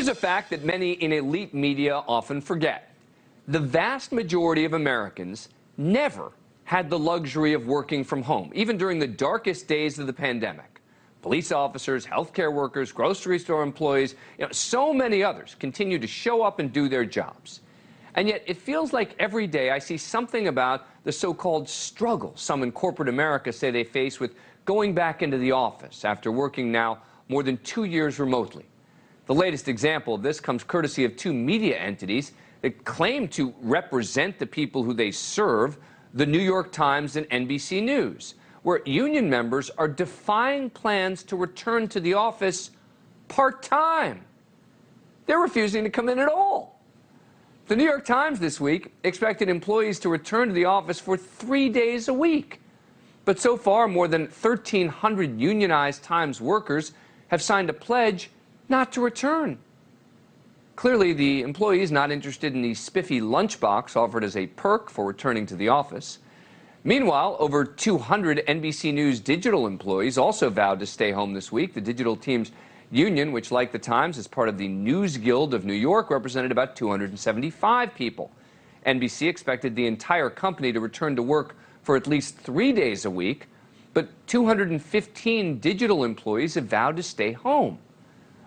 Here's a fact that many in elite media often forget. The vast majority of Americans never had the luxury of working from home, even during the darkest days of the pandemic. Police officers, healthcare workers, grocery store employees, so many others continue to show up and do their jobs. And yet it feels like every day I see something about the so-called struggle some in corporate America say they face with going back into the office after working now more than 2 years remotely. The latest example of this comes courtesy of two media entities that claim to represent the people who they serve, the New York Times and NBC News, where union members are defying plans to return to the office part-time. They're refusing to come in at all. The New York Times this week expected employees to return to the office for 3 days a week. But so far, more than 1,300 unionized Times workers have signed a pledge not to return. Clearly, the employee is not interested in the spiffy lunchbox offered as a perk for returning to the office. Meanwhile, over 200 NBC News digital employees also vowed to stay home this week. The digital team's union, which, like the Times, is part of the News Guild of New York, represented about 275 people. NBC expected the entire company to return to work for at least 3 days a week, but 215 digital employees have vowed to stay home.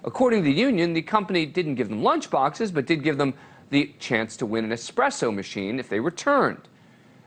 According to the union, the company didn't give them lunch boxes, but did give them the chance to win an espresso machine if they returned.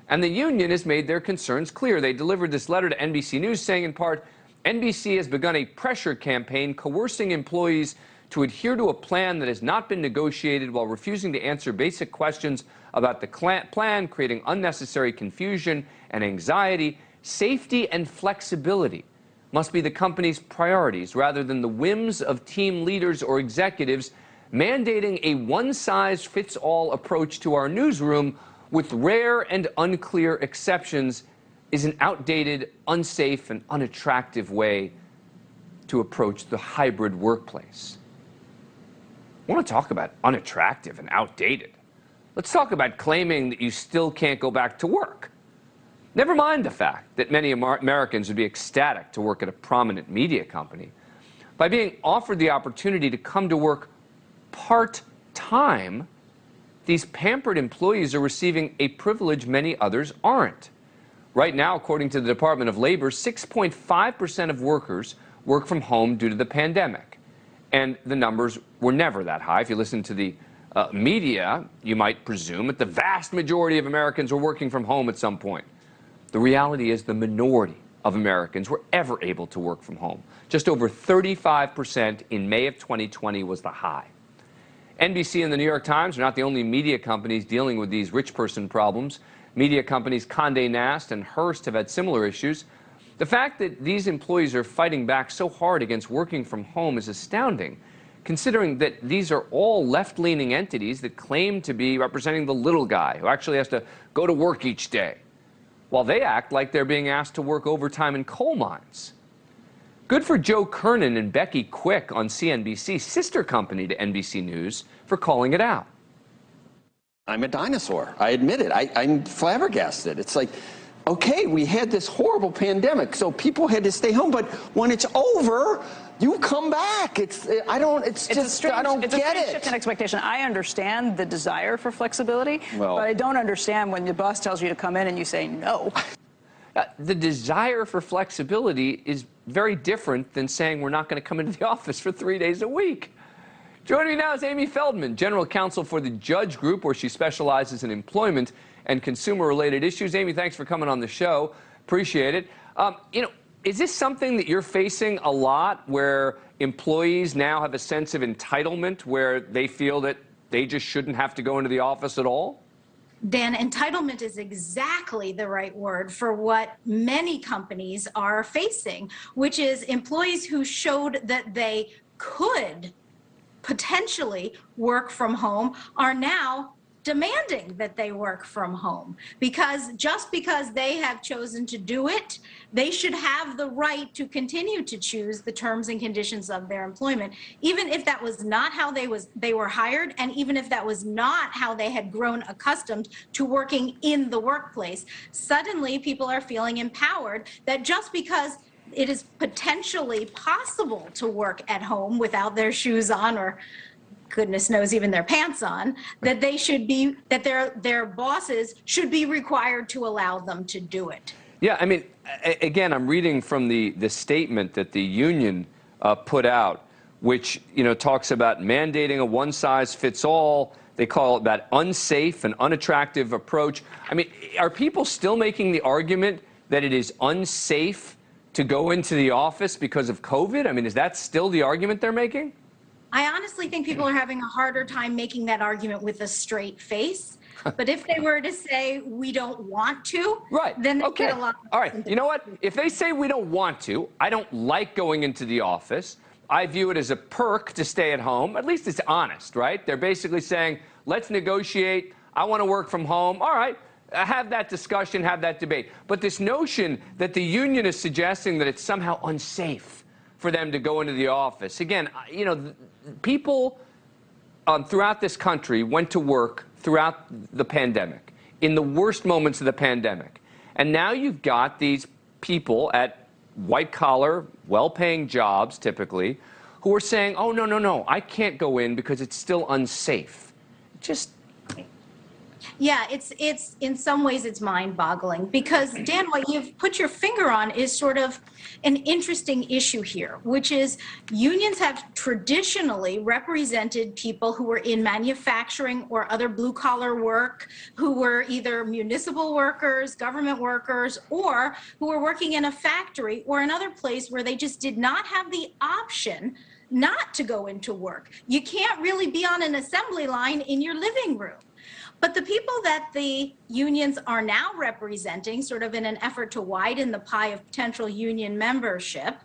And the union has made their concerns clear. They delivered this letter to NBC News saying, in part, NBC has begun a pressure campaign coercing employees to adhere to a plan that has not been negotiated while refusing to answer basic questions about the plan, creating unnecessary confusion and anxiety. Safety and flexibility must be the company's priorities rather than the whims of team leaders or executives. Mandating a one-size-fits-all approach to our newsroom with rare and unclear exceptions is an outdated, unsafe, and unattractive way to approach the hybrid workplace. I want to talk about unattractive and outdated. Let's talk about claiming that you still can't go back to work. Never mind the fact that many Americans would be ecstatic to work at a prominent media company. By being offered the opportunity to come to work part-time, these pampered employees are receiving a privilege many others aren't. Right now, according to the Department of Labor, 6.5% of workers work from home due to the pandemic. And the numbers were never that high. If you listen to the media, you might presume that the vast majority of Americans were working from home at some point. The reality is the minority of Americans were ever able to work from home. Just over 35% in May of 2020 was the high. NBC and the New York Times are not the only media companies dealing with these rich person problems. Media companies Condé Nast and Hearst have had similar issues. The fact that these employees are fighting back so hard against working from home is astounding, considering that these are all left-leaning entities that claim to be representing the little guy who actually has to go to work each day, while they act like they're being asked to work overtime in coal mines. Good for Joe Kernan and Becky Quick on CNBC, sister company to NBC News, for calling it out. I'm a dinosaur. I admit it. I'm flabbergasted. It's like, okay, we had this horrible pandemic, so people had to stay home, but when it's over, you come back. I don't get it. It's a shift in expectation. I understand the desire for flexibility, but I don't understand when the boss tells you to come in and you say no. The desire for flexibility is very different than saying we're not going to come into the office for 3 days a week. Joining me now is Amy Feldman, General Counsel for the Judge Group, where she specializes in employment and consumer-related issues. Amy, thanks for coming on the show. Appreciate it. Is this something that you're facing a lot, where employees now have a sense of entitlement, where they feel that they just shouldn't have to go into the office at all? Dan, entitlement is exactly the right word for what many companies are facing, which is employees who showed that they could potentially work from home are now demanding that they work from home, because just because they have chosen to do it, they should have the right to continue to choose the terms and conditions of their employment, even if that was not how they were hired, and even if that was not how they had grown accustomed to working in the workplace. Suddenly, people are feeling empowered that just because it is potentially possible to work at home without their shoes on or goodness knows even their pants on, that they should be, that their bosses should be required to allow them to do it. Yeah, I mean, again, I'm reading from the statement that the union put out, which, you know, talks about mandating a one-size-fits-all. They call it that unsafe and unattractive approach. I mean, are people still making the argument that it is unsafe to go into the office because of COVID? I mean, is that still the argument they're making? I honestly think people are having a harder time making that argument with a straight face. But if they were to say we don't want to, right, then they okay. get a lot. All right, you know what? If they say we don't want to, I don't like going into the office, I view it as a perk to stay at home. At least it's honest, right? They're basically saying, let's negotiate. I want to work from home. All right, have that discussion, have that debate. But this notion that the union is suggesting that it's somehow unsafe for them to go into the office. Again, you know, people throughout this country went to work throughout the pandemic, in the worst moments of the pandemic. And now you've got these people at white-collar, well-paying jobs, typically, who are saying, oh, no, no, no, I can't go in because it's still unsafe. Just... Yeah, it's in some ways it's mind-boggling because, Dan, what you've put your finger on is sort of an interesting issue here, which is unions have traditionally represented people who were in manufacturing or other blue-collar work, who were either municipal workers, government workers, or who were working in a factory or another place where they just did not have the option not to go into work. You can't really be on an assembly line in your living room. But the people that the unions are now representing, sort of in an effort to widen the pie of potential union membership,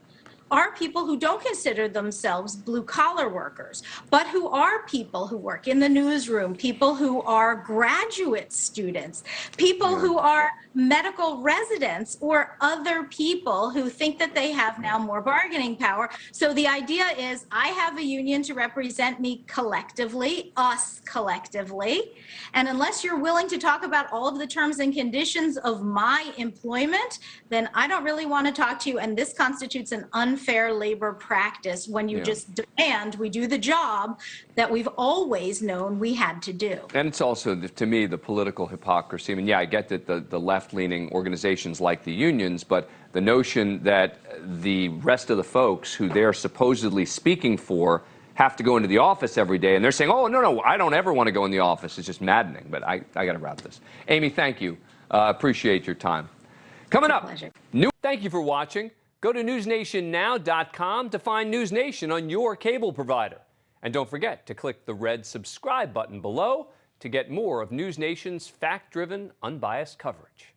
are people who don't consider themselves blue-collar workers, but who are people who work in the newsroom, people who are graduate students, people who are medical residents, or other people who think that they have now more bargaining power. So the idea is I have a union to represent me collectively, us collectively, and unless you're willing to talk about all of the terms and conditions of my employment, then I don't really want to talk to you, and this constitutes an unfair labor practice when you just demand we do the job that we've always known we had to do. And it's also, to me, the political hypocrisy. I mean, yeah, I get that the left-leaning organizations like the unions, but the notion that the rest of the folks who they're supposedly speaking for have to go into the office every day, and they're saying, oh, no, no, I don't ever want to go in the office. It's just maddening. But I got to wrap this. Amy, thank you. Appreciate your time. Coming up, thank you for watching. Go to newsnationnow.com to find NewsNation on your cable provider. And don't forget to click the red subscribe button below to get more of NewsNation's fact-driven, unbiased coverage.